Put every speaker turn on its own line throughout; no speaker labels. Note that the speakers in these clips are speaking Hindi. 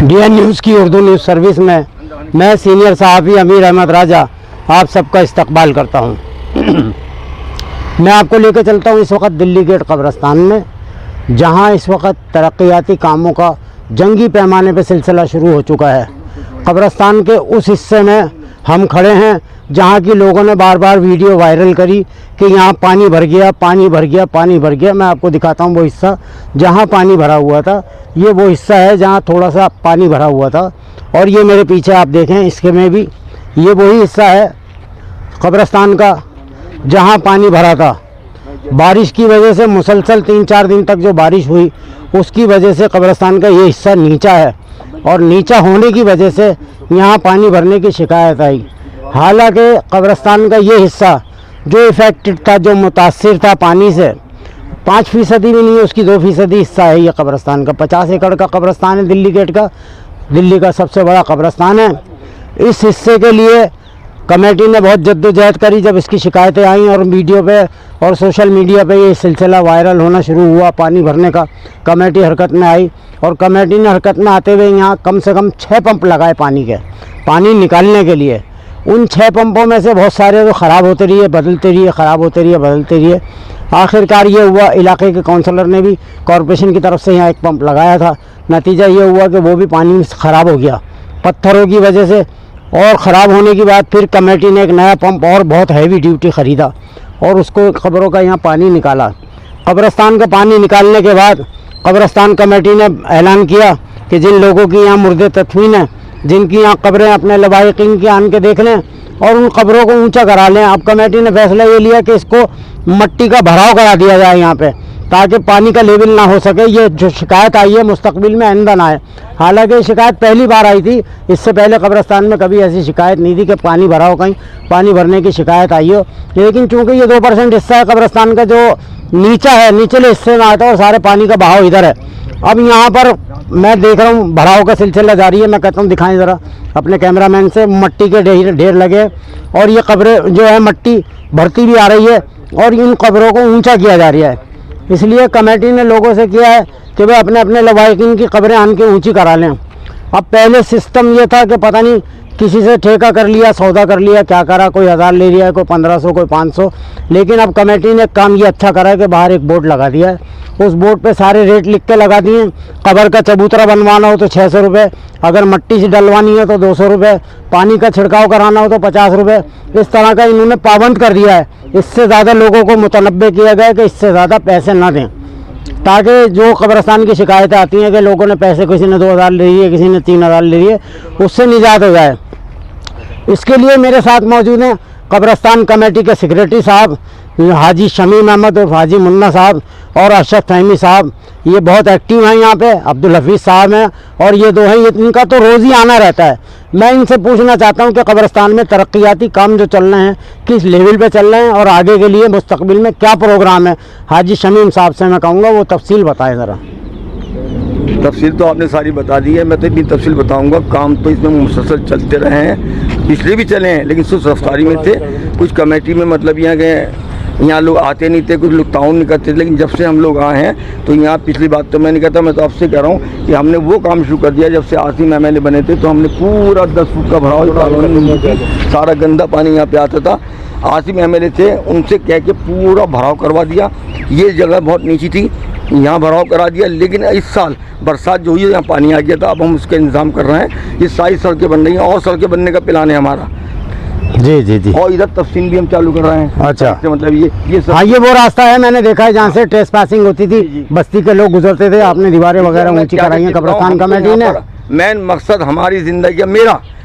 DN न्यूज़ की उर्दू न्यूज़ सर्विस में मैं सीनियर सहाफ़ी अमीर अहमद राजा आप सबका इस्तकबाल करता हूँ। मैं आपको लेकर चलता हूँ इस वक्त दिल्ली गेट कब्रिस्तान में, जहाँ इस वक्त तरक्याती कामों का जंगी पैमाने पर सिलसिला शुरू हो चुका है। कब्रिस्तान के उस हिस्से में हम खड़े हैं जहाँ की लोगों ने बार बार वीडियो वायरल करी कि यहाँ पानी भर गया, पानी भर गया, पानी भर गया। मैं आपको दिखाता हूँ वो हिस्सा जहाँ पानी भरा हुआ था। ये वो हिस्सा है जहाँ थोड़ा सा पानी भरा हुआ था, और ये मेरे पीछे आप देखें इसके में भी ये वही हिस्सा है कब्रिस्तान का जहाँ पानी भरा था। बारिश की वजह से मुसलसल 3-4 दिन तक जो बारिश हुई उसकी वजह से कब्रिस्तान का ये हिस्सा नीचा है, और नीचा होने की वजह से यहाँ पानी भरने की शिकायत आई। हालांकि कब्रिस्तान का ये हिस्सा जो इफ़ेक्टेड था, जो मुतासिर था पानी से, 5% भी नहीं है, उसकी 2% हिस्सा है ये कब्रिस्तान का। 50 एकड़ का कब्रिस्तान है दिल्ली गेट का, दिल्ली का सबसे बड़ा कब्रिस्तान है। इस हिस्से के लिए कमेटी ने बहुत जद्दोजहद करी। जब इसकी शिकायतें आई और वीडियो पे और सोशल मीडिया पे ये सिलसिला वायरल होना शुरू हुआ पानी भरने का, कमेटी हरकत में आई, और कमेटी ने हरकत में आते हुए यहाँ कम से कम 6 पंप लगाए पानी के, पानी निकालने के लिए। उन 6 पंपों में से बहुत सारे तो ख़राब होते रहिए, बदलते रहिए, ख़राब होते रहिए, बदलते रहिए। आखिरकार ये हुआ, इलाके के काउंसलर ने भी कॉरपोरेशन की तरफ से यहाँ एक पंप लगाया था। नतीजा ये हुआ कि वो भी पानी ख़राब हो गया पत्थरों की वजह से, और ख़राब होने के बाद फिर कमेटी ने एक नया पंप और बहुत हैवी ड्यूटी ख़रीदा और उसको कब्रों का यहाँ पानी निकाला। कब्रिस्तान का पानी निकालने के बाद कब्रिस्तान कमेटी ने ऐलान किया कि जिन लोगों की यहाँ मुर्दे तदफीन हैं, जिनकी यहाँ कब्रें अपने लवाहिकीन की आन के देख लें और उन कब्रों को ऊंचा करा लें। अब कमेटी ने फैसला ये लिया कि इसको मट्टी का भराव करा दिया जाए यहाँ पे, ताकि पानी का लेवल ना हो सके। ये जो शिकायत आई है मुस्तकबिल में आइंदा ना आए। हालांकि शिकायत पहली बार आई थी, इससे पहले कब्रिस्तान में कभी ऐसी शिकायत नहीं थी कि पानी भरा हो, कहीं पानी भरने की शिकायत आई हो। लेकिन चूँकि ये 2% हिस्सा है कब्रिस्तान का जो नीचा है, निचले हिस्से में आता है और सारे पानी का बहाव इधर है। अब यहाँ पर मैं देख रहा हूँ भराव का सिलसिला जारी है। मैं कहता हूँ दिखाएं ज़रा अपने कैमरामैन से, मट्टी के ढेर लगे और ये कब्रें जो है मट्टी भरती भी आ रही है और इन कब्रों को ऊंचा किया जा रहा है। इसलिए कमेटी ने लोगों से किया है कि वे अपने अपने लवाहिकीन की कब्रें आन के ऊँची करा लें। अब पहले सिस्टम ये था कि पता नहीं किसी से ठेका कर लिया, सौदा कर लिया, क्या करा, कोई 1000 ले लिया है, कोई 1500, कोई 500। लेकिन अब कमेटी ने काम ये अच्छा करा है कि बाहर एक बोर्ड लगा दिया है, उस बोर्ड पे सारे रेट लिख के लगा दिए। कब्र का चबूतरा बनवाना हो तो 600 रुपये, अगर मट्टी से डलवानी है तो 200 रुपये, पानी का छिड़काव कराना हो तो 50 रुपये। इस तरह का इन्होंने पाबंद कर दिया है। इससे ज़्यादा लोगों को मुतनब्बे किया गया है कि इससे ज़्यादा पैसे ना दें, ताकि जो कब्रिस्तान की शिकायतें आती हैं कि लोगों ने पैसे, किसी ने 2000 ले लिए, किसी ने 3000 ले लिए, उससे निजात हो जाए। इसके लिए मेरे साथ मौजूद हैं कब्रिस्तान कमेटी के सेक्रेटरी साहब हाजी शमीम अहमद और हाजी मुन्ना साहब और अरशद फहमी साहब। ये बहुत एक्टिव हैं यहाँ पे। अब्दुल हफीज़ साहब हैं और ये दो हैं, इनका तो रोज़ ही आना रहता है। मैं इनसे पूछना चाहता हूँ कि कब्रिस्तान में तरक्याती काम जो चल रहे हैं किस लेवल पे चल रहे हैं और आगे के लिए मुस्तकबिल में क्या प्रोग्राम है। हाजी शमीम साहब से मैं कहूँगा वो तफसील बताएं ज़रा।
तफसील तो आपने सारी बता दी है, मैं तो इतनी तफसील बताऊंगा। काम तो इसमें मुसलसल चलते रहे हैं, पिछले भी चले हैं, लेकिन सुस्त रफ्तारी में थे। कुछ कमेटी में मतलब यहाँ लोग आते नहीं थे, कुछ लोग ताउन नहीं करते थे, लेकिन जब से हम लोग आए हैं तो यहाँ पिछली बात तो मैं नहीं कहता, मैं तो आपसे कह रहा हूँ कि हमने वो काम शुरू कर दिया। जब से आसिम MLA बने थे तो हमने पूरा 10 फुट का भराव, सारा गंदा पानी यहाँ पे आता था। आसिम MLA थे, उनसे कह के पूरा भराव करवा दिया। ये जगह बहुत नीची थी, यहाँ भराव करा दिया। लेकिन इस साल बरसात जो हुई है यहाँ पानी आ गया था। अब हम उसका इंतज़ाम कर रहे हैं। ये सारी सड़कें बन रही हैं और सड़कें बनने का प्लान है हमारा।
जी जी जी।
और इधर तफसील भी हम चालू कर रहे हैं।
अच्छा,
मतलब ये
हाँ, ये वो रास्ता है मैंने देखा है जहाँ से ट्रेस पासिंग होती थी, बस्ती के लोग गुजरते थे। आपने दीवारें वगैरह ऊंची कराई हैं कब्रिस्तान कमेटी ने।
मेन मकसद हमारी ज़िंदगी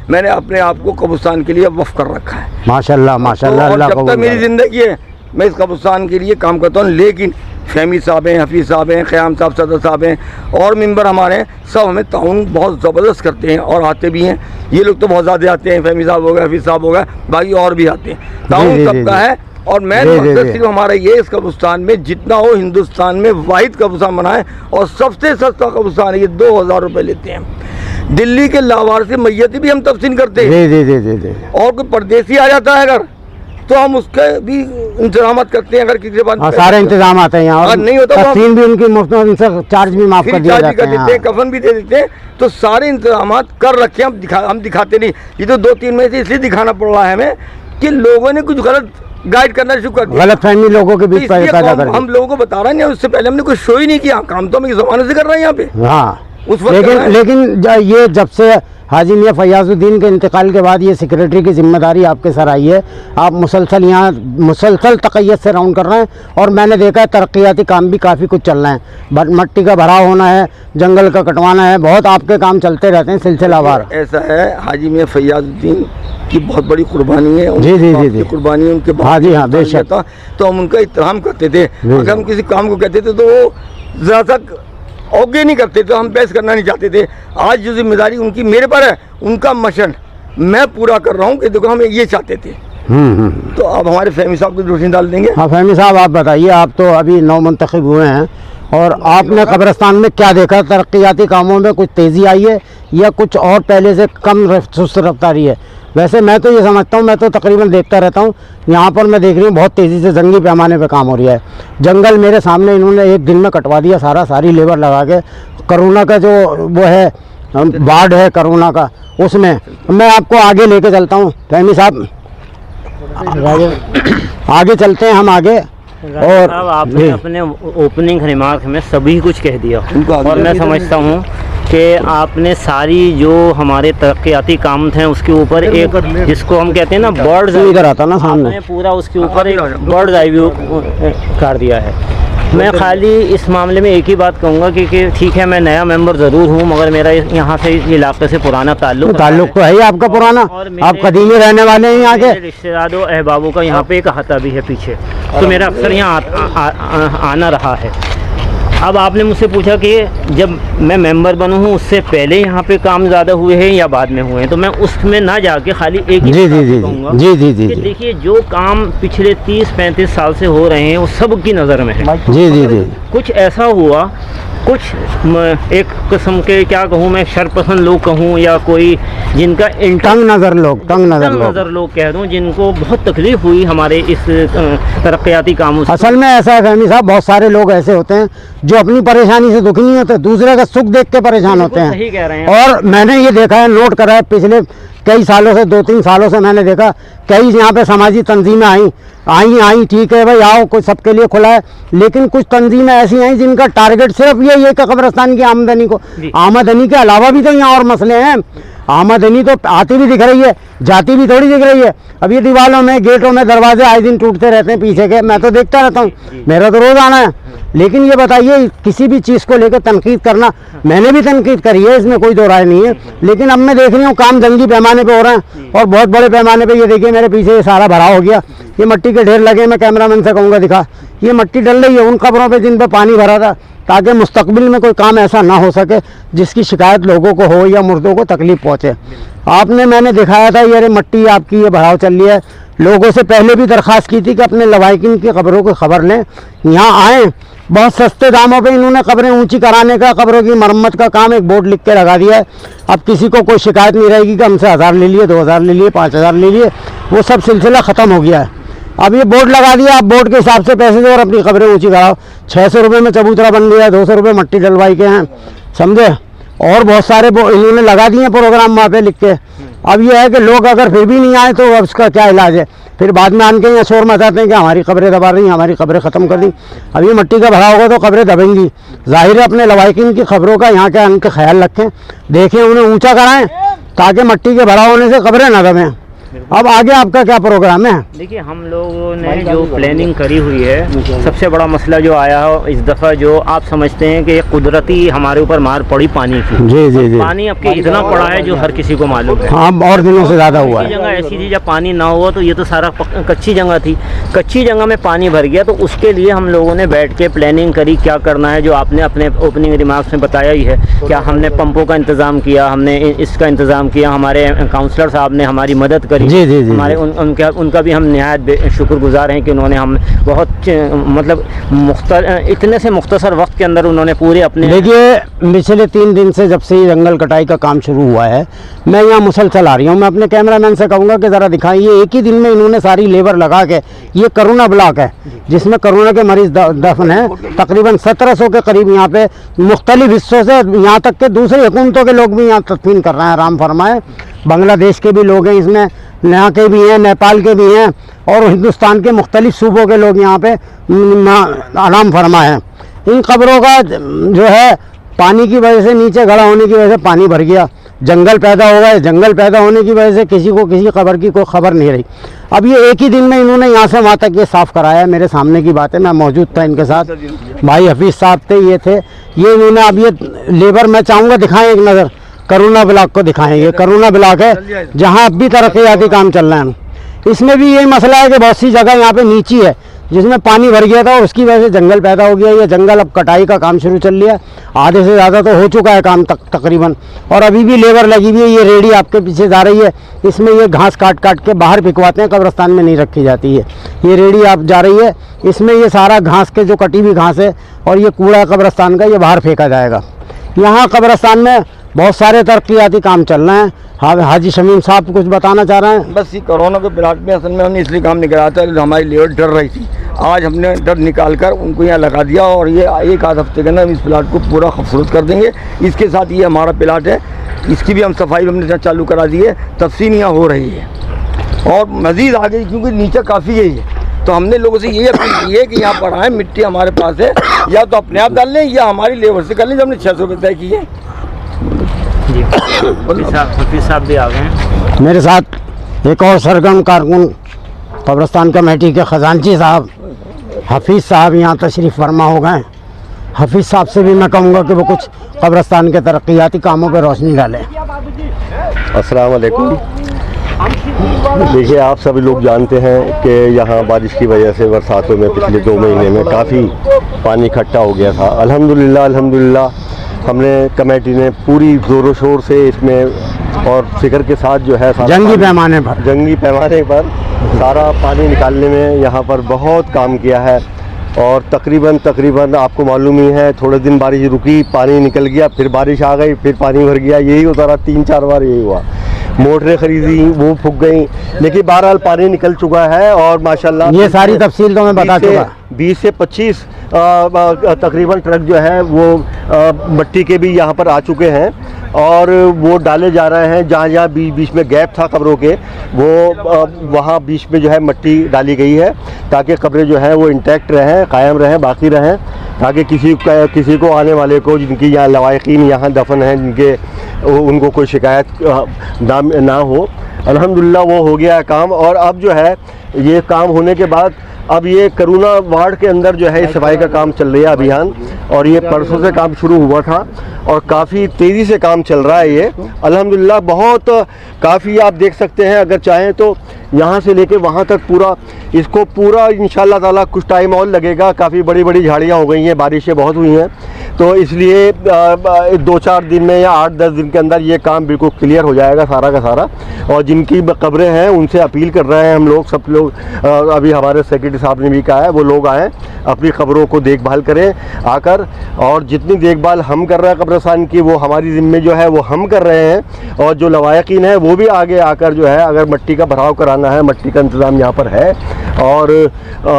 मैंने अपने आप को कब्रिस्तान के लिए वक्फ कर रखा है।
माशाल्लाह माशाल्लाह।
और जब तक मेरी ज़िंदगी है मैं इस कब्रिस्तान के लिए काम करता हूँ। लेकिन फहमी साहब हैं, हफीज़ साहब हैं, क़याम साहब सदर साहब हैं और मेंबर हमारे हैं, सब हमें ताउन बहुत ज़बरदस्त करते हैं और आते भी हैं। ये लोग तो बहुत ज़्यादा आते हैं, फहमी साहब हो गए, हफीज़ साहब हो गए, बाकी और भी आते हैं। ताउन सबका है। और मेन मकसद सिर्फ हमारा ये इस कब्रिस्तान में जितना हो हिंदुस्तान में वाहिद कब्रिस्तान बनाए और सबसे सस्ता कब्रिस्तान है। ये 2000 रुपये लेते हैं। दिल्ली के लावारिस मैयत भी हम तफसील करते हैं। और कोई परदेसी आ जाता है अगर तो हम उसके भी इंतजाम करते हैं। अगर किसी के पास
सारे इंतजाम आते हैं यहाँ,
अगर नहीं होता तो
तस्लीम भी उनकी मुफ्त में, उनसे चार्ज भी माफ कर दिया जाता है,
कफन भी दे देते हैं। तो सारे इंतजाम कर रखे हैं, हम दिखाते नहीं। ये तो 2-3 महीने से इसलिए दिखाना पड़ रहा है हमें कि लोगों ने कुछ गलत गाइड करना शुरू कर दिया,
गलत फहमी लोगों के बीच पैदा कर।
हम लोगों को बता रहे हैं, उससे पहले हमने कुछ शो ही नहीं किया, काम तो हम इस जमाने से कर रहे हैं यहाँ पे।
हाँ,
उस वक्त
लेकिन ये जब से हाजी मियां फैयाजुद्दीन के इंतकाल के बाद ये सेक्रेटरी की जिम्मेदारी आपके सर आई है, आप मुसलसल यहाँ मुसलसल तक़य्युद से राउंड कर रहे हैं। और मैंने देखा है तरक्याती काम भी काफ़ी कुछ चल रहे हैं, मट्टी का भराव होना है, जंगल का कटवाना है, बहुत आपके काम चलते रहते हैं सिलसिलावार।
ऐसा है, हाजी मियां फैयाजुद्दीन की बहुत बड़ी कुर्बानी है,
जी
कुर्बानी है उनके।
हाँ जी हाँ, बेशक।
तो हम उनका एहतराम करते थे। अगर हम किसी काम को कहते थे तो वो ज़रा तक ओके नहीं करते, तो हम बहस करना नहीं चाहते थे। आज जो जिम्मेदारी उनकी मेरे पर है, उनका मिशन मैं पूरा कर रहा हूँ कि देखो हम ये चाहते थे। तो अब हमारे फहमी साहब को रोशनी डाल देंगे।
हाँ फहमी साहब, आप बताइए, आप तो अभी नौ मुंतखब हुए हैं और आपने कब्रिस्तान में क्या देखा? तरक्याती कामों में कुछ तेज़ी आई है या कुछ और पहले से कम सुस्त रफ्तारी है? वैसे मैं तो ये समझता हूँ, मैं तो तकरीबन देखता रहता हूँ, यहाँ पर मैं देख रही हूँ बहुत तेज़ी से जंगी पैमाने पे काम हो रहा है। जंगल मेरे सामने इन्होंने एक दिन में कटवा दिया सारी लेबर लगा के। कोरोना का जो वो है वार्ड है कोरोना का, उसमें मैं आपको आगे लेके चलता हूँ। फहमी साहब आगे चलते हैं हम आगे। और
आपने अपने ओपनिंग रिमार्क में सभी कुछ कह दिया और मैं समझता हूँ कि आपने सारी जो हमारे तरक्याती काम थे उसके ऊपर एक, जिसको हम कहते हैं ना बर्ड्स,
इधर आता ना सामने,
पूरा उसके ऊपर एक बर्ड्स आई व्यू कर दिया है। मैं खाली इस मामले में एक ही बात कहूँगा कि ठीक है, मैं नया मेंबर ज़रूर हूँ, मगर मेरा यहाँ से इस इलाके से पुराना ताल्लुक
तो है ही आपका पुराना, आप कदीमी रहने वाले हैं यहाँ के।
रिश्तेदारों अहबाबों का यहाँ पे एक अहाता भी है पीछे, तो मेरा अक्सर यहाँ आना रहा है। अब आपने मुझसे पूछा कि जब मैं मेंबर बना हूँ उससे पहले यहाँ पे काम ज़्यादा हुए हैं या बाद में हुए हैं, तो मैं उसमें ना जाके खाली एक ही कहूँगा कि देखिए जो काम पिछले 30-35 साल से हो रहे हैं वो सब की नज़र में है।
जी।
कुछ ऐसा हुआ, कुछ एक किस्म के क्या कहूँ मैं, शरपसंद लोग कहूँ या कोई जिनका तंग नज़र लोग कह दूँ, जिनको बहुत तकलीफ़ हुई हमारे इस तरक्याती कामों से।
असल में ऐसा है फहमी साहब, बहुत सारे लोग ऐसे होते हैं जो अपनी परेशानी से दुखी नहीं होते, दूसरे का सुख देख के परेशान होते हैं।
सही कह रहे हैं।
और मैंने ये देखा है, नोट करा है, पिछले कई सालों से 2-3 सालों से मैंने देखा कई यहाँ पे समाजी तंजीमें आई ठीक है भाई, आओ, कुछ सबके लिए खुला है, लेकिन कुछ तंजीमें ऐसी आई जिनका टारगेट सिर्फ यही है कि कब्रिस्तान की आमदनी के अलावा भी तो यहाँ और मसले हैं। आमदनी तो आती भी दिख रही है, जाती भी थोड़ी दिख रही है। अब ये दीवारों में, गेटों में दरवाजे आए दिन टूटते रहते हैं पीछे के, मैं तो देखता रहता हूँ, मेरा तो रोज़ आना है। लेकिन ये बताइए, किसी भी चीज़ को लेकर तनकीद करना, मैंने भी तनकीद करी है, इसमें कोई दो राय नहीं है, लेकिन अब मैं देख रही हूँ काम जंगी पैमाने पे हो रहे हैं और बहुत बड़े पैमाने पे। ये देखिए मेरे पीछे ये सारा भराव हो गया, ये मिट्टी के ढेर लगे, मैं कैमरामैन से कहूँगा दिखा, ये मिट्टी डल रही है उन कब्रों पे जिन पे पानी भरा था, ताकि मुस्तकबिल में कोई काम ऐसा ना हो सके जिसकी शिकायत लोगों को हो या मुर्दों को तकलीफ पहुँचे। आपने, मैंने दिखाया था ये मिट्टी आपकी ये भराव चल रही है। लोगों से पहले भी दरख्वास्त की थी कि अपने लवाहिकीन की खबरों की खबर लें, यहाँ आएँ। बहुत सस्ते दामों पे इन्होंने कब्रें ऊंची कराने का, कब्रों की मरम्मत का काम एक बोर्ड लिख के लगा दिया है। अब किसी को कोई शिकायत नहीं रहेगी कि हमसे 1000 ले लिए, 2000 ले लिए, 5000 ले लिए, वो सब सिलसिला ख़त्म हो गया है। अब ये बोर्ड लगा दिया, आप बोर्ड के हिसाब से पैसे दो और अपनी खबरें ऊँची कराओ। 600 रुपये में चबूतरा बन गया, 200 रुपये मट्टी डलवाई के हैं, समझे। और बहुत सारे इन्होंने लगा दिए प्रोग्राम वहाँ पे लिख के। अब ये है कि लोग अगर फिर भी नहीं आए तो अब उसका क्या इलाज है? फिर बाद में आन के यहाँ शोर मचाते हैं कि हमारी खबरें दबा रही हैं, हमारी खबरें ख़त्म कर दी। अब ये मिट्टी का भरा होगा तो खबरें दबेंगी। जाहिर है अपने लवाहिकीन की खबरों का यहाँ के आन के ख्याल रखें, देखें, उन्हें ऊँचा कराएँ ताकि मिट्टी के भरा होने से खबरें ना दबें। अब आगे आपका क्या प्रोग्राम है?
देखिए, हम लोगों ने जो प्लानिंग करी हुई है, सबसे बड़ा मसला जो आया है इस दफ़ा, जो आप समझते हैं कि कुदरती हमारे ऊपर मार पड़ी पानी की। जी। पानी अब के इतना पड़ा है जो हर किसी को मालूम है।
हाँ, और दिनों से ज़्यादा हुआ है।
जगह ऐसी थी जब पानी ना हुआ तो ये तो सारा कच्ची जगह थी, कच्ची जगह में पानी भर गया। तो उसके लिए हम लोगों ने बैठ के प्लानिंग करी क्या करना है, जो आपने अपने ओपनिंग रिमार्क्स में बताया ही है। क्या हमने पंपों का इंतज़ाम किया, हमने इसका इंतज़ाम किया, हमारे काउंसलर साहब ने हमारी मदद करी, करीब।
जी, जी, जी,
हमारे उनका भी हम निहायत शुक्रगुजार हैं कि उन्होंने हम बहुत मतलब इतने से मुख्तसर वक्त के अंदर उन्होंने पूरे अपने।
देखिए, पिछले 3 दिन से जब से ये जंगल कटाई का काम शुरू हुआ है, मैं यहाँ मुसलसल आ रही हूँ। मैं अपने कैमरामैन से कहूँगा कि ज़रा दिखाइए, एक ही दिन में इन्होंने सारी लेबर लगा के, ये करोना ब्लॉक है जिसमें कोरोना के मरीज दफन हैं, तकरीबन 1700 के करीब यहाँ पे मुख्तलिफ हिस्सों से, यहाँ तक के दूसरी हुकूमतों के लोग भी यहाँ तदफीन कर रहे हैं, आराम फरमाए। बांग्लादेश के भी लोग हैं इसमें, यहाँ के भी हैं, नेपाल के भी हैं, और हिंदुस्तान के मुख्तलिफ सूबों के लोग यहाँ पे आराम फरमाए हैं। इन कब्रों का जो है पानी की वजह से, नीचे गड़ा होने की वजह से पानी भर गया, जंगल पैदा हो गए, जंगल पैदा होने की वजह से किसी को किसी कब्र की कोई खबर नहीं रही। अब ये एक ही दिन में इन्होंने यहाँ से वहाँ तक ये साफ़ कराया, मेरे सामने की बात है, मैं मौजूद था इनके साथ, भाई हफीज़ साहब थे, ये थे, ये इन्होंने, अब ये लेबर मैं चाहूँगा दिखाएं एक नज़र, करोना ब्लॉक को दिखाएं। ये करोना ब्लॉक है जहाँ अब भी तरक्याती काम चल रहे हैं। इसमें भी यही मसला है कि बहुत सी जगह यहाँ पे नीची है जिसमें पानी भर गया था, उसकी वजह से जंगल पैदा हो गया। ये जंगल अब कटाई का काम शुरू चल लिया, आधे से ज़्यादा तो हो चुका है काम तकरीबन, और अभी भी लेबर लगी हुई है। ये रेडी आपके पीछे जा रही है, इसमें ये घास काट काट के बाहर फिकवाते हैं, कब्रिस्तान में नहीं रखी जाती है। ये रेडी आप जा रही है, इसमें ये सारा घास के जो कटी हुई घास है और ये कूड़ा कब्रिस्तान का, ये बाहर फेंका जाएगा। यहाँ कब्रिस्तान में बहुत सारे तरक्याती काम चल रहे हैं। हाँ, हाजी शमीम साहब कुछ बताना चाह रहे हैं?
बस ये कोरोना के ब्लॉक में असल में हमने इसलिए काम नहीं कराया था, हमारी लेबर डर रही थी। आज हमने डर निकाल कर उनको यहाँ लगा दिया, और ये एक आध हफ्ते के अंदर इस प्लाट को पूरा खूबसूरत कर देंगे। इसके साथ ये हमारा प्लाट है, इसकी भी हम सफाई हमने चालू करा दी है, तफसील यहाँ हो रही है और मज़ीद आगे, क्योंकि नीचे काफ़ी यही है। तो हमने लोगों से ये अपील की है कि यहाँ पर आए, मिट्टी हमारे पास है, या तो अपने आप डाल लें या हमारी लेबर से कर लें, जो हमने 600 रुपये तय किए।
जी हफीज़ साहब भी आ गए हैं
मेरे साथ, एक और सरगर्म कारकुन कब्रिस्तान कमेटी के ख़जानची साहब हफीज़ साहब यहाँ तशरीफ़ फरमा हो गए। हफीज़ साहब से भी मैं कहूँगा कि वो कुछ कब्रिस्तान के तरक्याती कामों पर रोशनी डालें।
अस्सलाम वालेकुम। देखिए, आप सभी लोग जानते हैं कि यहाँ बारिश की वजह से बरसातों में पिछले 2 महीने में काफ़ी पानी इकट्ठा हो गया था। अल्हम्दुलिल्लाह हमने कमेटी ने पूरी ज़ोरों शोर से इसमें और फिक्र के साथ जो है
जंगी पैमाने पर
सारा पानी निकालने में यहाँ पर बहुत काम किया है। और तकरीबन आपको मालूम ही है, थोड़े दिन बारिश रुकी, पानी निकल गया, फिर बारिश आ गई, फिर पानी भर गया, यही होता रहा। 3-4 बार यही हुआ। मोटरें खरीदी, वो फूक गई, लेकिन बहरहाल पानी निकल चुका है। और माशाल्लाह
ये सारी तफसील तो मैं बता चुका।
20 से 25 तकरीबन ट्रक जो है वो मट्टी के भी यहाँ पर आ चुके हैं, और वो डाले जा रहे हैं। जहाँ बीच में गैप था कब्रों के, वो वहाँ बीच में जो है मट्टी डाली गई है, ताकि कब्रें जो है वो इंटैक्ट रहें, कायम रहें, बाकी रहें, ताकि किसी को आने वाले को, जिनकी यहाँ लवाइकीन यहाँ दफन हैं, जिनके उनको कोई शिकायत ना हो। अल्हम्दुलिल्लाह वो हो गया है काम। और अब जो है ये काम होने के बाद अब ये करोना वार्ड के अंदर जो है सफाई का काम चल रहा है अभियान, और ये परसों से काम शुरू हुआ था और काफ़ी तेज़ी से काम चल रहा है। ये अल्हम्दुलिल्लाह बहुत काफ़ी आप देख सकते हैं, अगर चाहें तो यहाँ से लेके वहाँ तक इसको पूरा इंशाअल्लाह ताला कुछ टाइम और लगेगा। काफ़ी बड़ी झाड़ियाँ हो गई हैं, बारिशें बहुत हुई हैं, तो इसलिए 2-4 दिन में या 8-10 दिन के अंदर ये काम बिल्कुल क्लियर हो जाएगा सारा का सारा। और जिनकी कब्रें हैं उनसे अपील कर रहे हैं हम लोग, सब लोग, अभी हमारे सेक्रेटरी साहब ने भी कहा है वो लोग आएँ, अपनी खबरों को देखभाल करें आकर, और जितनी देखभाल हम कर रहे हैं कब्रिस्तान की, वो हमारी ज़िम्मे जो है वो हम कर रहे हैं। और जो लवायकीन है वो भी आगे आकर जो है, अगर मट्टी का भराव कराना है, मट्टी का इंतज़ाम यहाँ पर है, और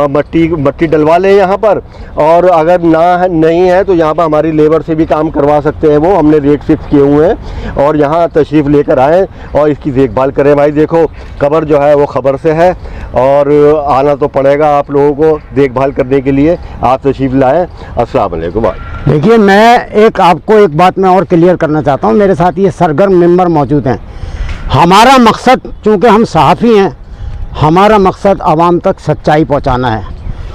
मट्टी डलवा लें यहाँ पर। और अगर नहीं है तो यहाँ पर हमारी लेबर से भी काम करवा सकते हैं, वो हमने रेट फिक्स किए हुए हैं, और यहाँ तशरीफ़ लेकर आएँ और इसकी देखभाल करें। भाई देखो, कब्र जो है वो खबर से है, और आना तो पड़ेगा आप लोगों को देखभाल करने के लिए। आप तशरीफ़ लाएँ। अस्सलाम वालेकुम।
देखिए, मैं आपको एक बात मैं और क्लियर करना चाहता हूँ। मेरे साथ ये सरगर्म मेंबर मौजूद हैं। हमारा मकसद, चूँकि हम सहाफ़ी हैं, हमारा मकसद आवाम तक सच्चाई पहुँचाना है।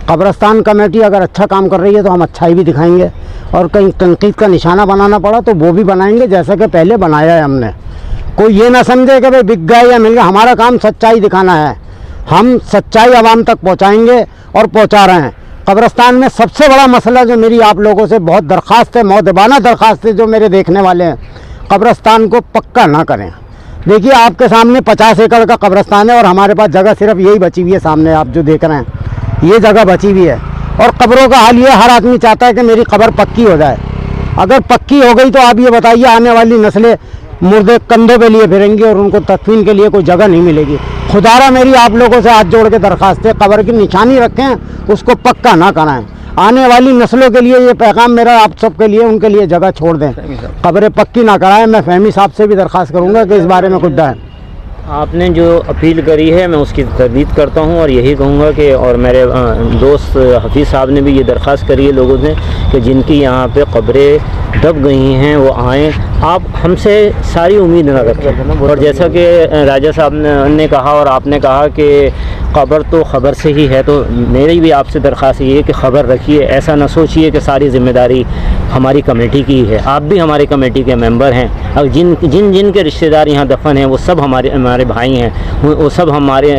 कब्रिस्तान कमेटी अगर अच्छा काम कर रही है तो हम अच्छाई भी दिखाएंगे, और कहीं तनकीद का निशाना बनाना पड़ा तो वो भी बनाएंगे, जैसा कि पहले बनाया है हमने। कोई ये ना समझे कि भाई बिक गए या मिल गया। हमारा काम सच्चाई दिखाना है, हम सच्चाई आवाम तक पहुँचाएँगे और पहुँचा रहे हैं। कब्रिस्तान में सबसे बड़ा मसला जो मेरी आप लोगों से बहुत दरख्वास्त है, मौदबाना दरख्वास्त है, जो मेरे देखने वाले हैं, कब्रिस्तान को पक्का ना करें। देखिए आपके सामने 50 एकड़ का कब्रिस्तान है और हमारे पास जगह सिर्फ यही बची हुई है, सामने आप जो देख रहे हैं ये जगह बची हुई है। और कब्रों का हाल ये, हर आदमी चाहता है कि मेरी कब्र पक्की हो जाए। अगर पक्की हो गई तो आप ये बताइए आने वाली नस्लें मुर्दे कंधों पे लिए फिरेंगी और उनको तदफीन के लिए कोई जगह नहीं मिलेगी। खुदारा मेरी आप लोगों से हाथ जोड़ के दरख्वास्त है, कब्र की निशानी रखें, उसको पक्का ना कराएं। आने वाली नस्लों के लिए ये पैगाम मेरा आप सब के लिए, उनके लिए जगह छोड़ दें, कब्रें पक्की ना कराएं। मैं फहमी साहब से भी दरख्वास्त करूँगा कि इस बारे में कुछ दें।
आपने जो अपील करी है मैं उसकी तरदीद करता हूँ और यही कहूँगा कि, और मेरे दोस्त हफीज़ साहब ने भी ये दरख्वास्त करी है लोगों से कि जिनकी यहाँ पे कब्रें दब गई हैं वो आएँ। आप हमसे सारी उम्मीद न रखें। और जैसा कि राजा साहब ने कहा और आपने कहा कि खबर तो खबर से ही है, तो मेरी भी आपसे दरख्वास्त ये है कि खबर रखिए। ऐसा न सोचिए कि सारी ज़िम्मेदारी हमारी कमेटी की है। आप भी हमारी कमेटी के मेंबर हैं और जिन के रिश्तेदार यहाँ दफन हैं वो सब हमारे भाई हैं। वो सब हमारे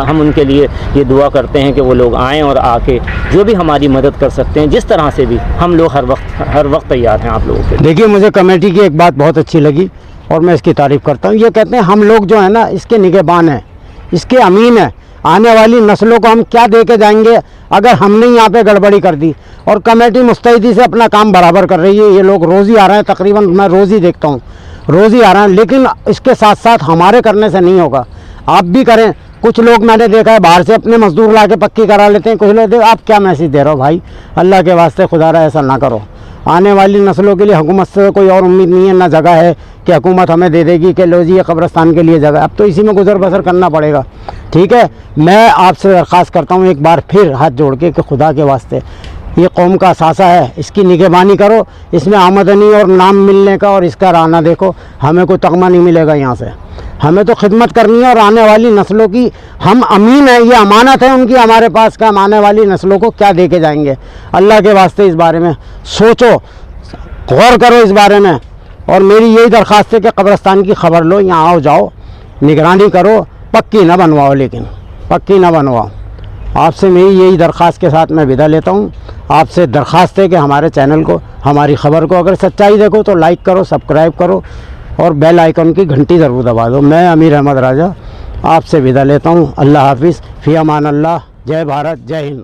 हम उनके लिए ये दुआ करते हैं कि वो लोग आएँ और आके जो भी हमारी मदद कर सकते हैं, जिस तरह से भी हम लोग हर वक्त तैयार हैं आप लोगों के लिए।
देखिए मुझे कमेटी की एक बात बहुत अच्छी लगी और मैं इसकी तारीफ़ करता हूँ। ये कहते हैं हम लोग जो है ना इसके निगहबान हैं, इसके अमीन हैं। आने वाली नस्लों को हम क्या दे के जाएंगे अगर हमने यहाँ पे गड़बड़ी कर दी। और कमेटी मुस्तैदी से अपना काम बराबर कर रही है। ये लोग रोज़ ही आ रहे हैं, तकरीबन मैं रोज़ ही देखता हूँ, रोज़ ही आ रहे हैं। लेकिन इसके साथ साथ हमारे करने से नहीं होगा, आप भी करें। कुछ लोग मैंने देखा है बाहर से अपने मजदूर ला के पक्की करा लेते हैं। कुछ लोग, आप क्या मैसेज दे रहे हो भाई, अल्लाह के वास्ते खुदारा ऐसा ना करो। आने वाली नस्लों के लिए हुकूमत से कोई और उम्मीद नहीं है, ना जगह है कि हुकूमत हमें दे देगी कि लो जी ये कब्रिस्तान के लिए जगह। अब तो इसी में गुजर बसर करना पड़ेगा। ठीक है, मैं आपसे दरख्वास्त करता हूँ एक बार फिर हाथ जोड़ के कि खुदा के वास्ते ये कौम का असासा है, इसकी निगहबानी करो। इसमें आमदनी और नाम मिलने का और इसका राना देखो, हमें कोई तगमा नहीं मिलेगा यहाँ से। हमें तो खिदमत करनी है और आने वाली नस्लों की हम अमीन है, ये अमानत है उनकी हमारे पास का। हम आने वाली नस्लों को क्या दे के जाएंगे। अल्लाह के वास्ते इस बारे में सोचो, गौर करो इस बारे में। और मेरी यही दरख्वास्त है कि कब्रिस्तान की खबर लो, यहाँ आओ जाओ, निगरानी करो, पक्की ना बनवाओ, लेकिन पक्की ना बनवाओ। आपसे मेरी यही दरख्वास्त के साथ मैं विदा लेता हूँ। आपसे दरख्वास्त है कि हमारे चैनल को, हमारी ख़बर को अगर सच्चाई देखो तो लाइक करो, सब्सक्राइब करो और बेल आइकन की घंटी ज़रूर दबा दो। मैं अमीर अहमद राजा आपसे विदा लेता हूँ। अल्लाह हाफिज़, फ़ी अमान अल्लाह। जय भारत, जय हिंद।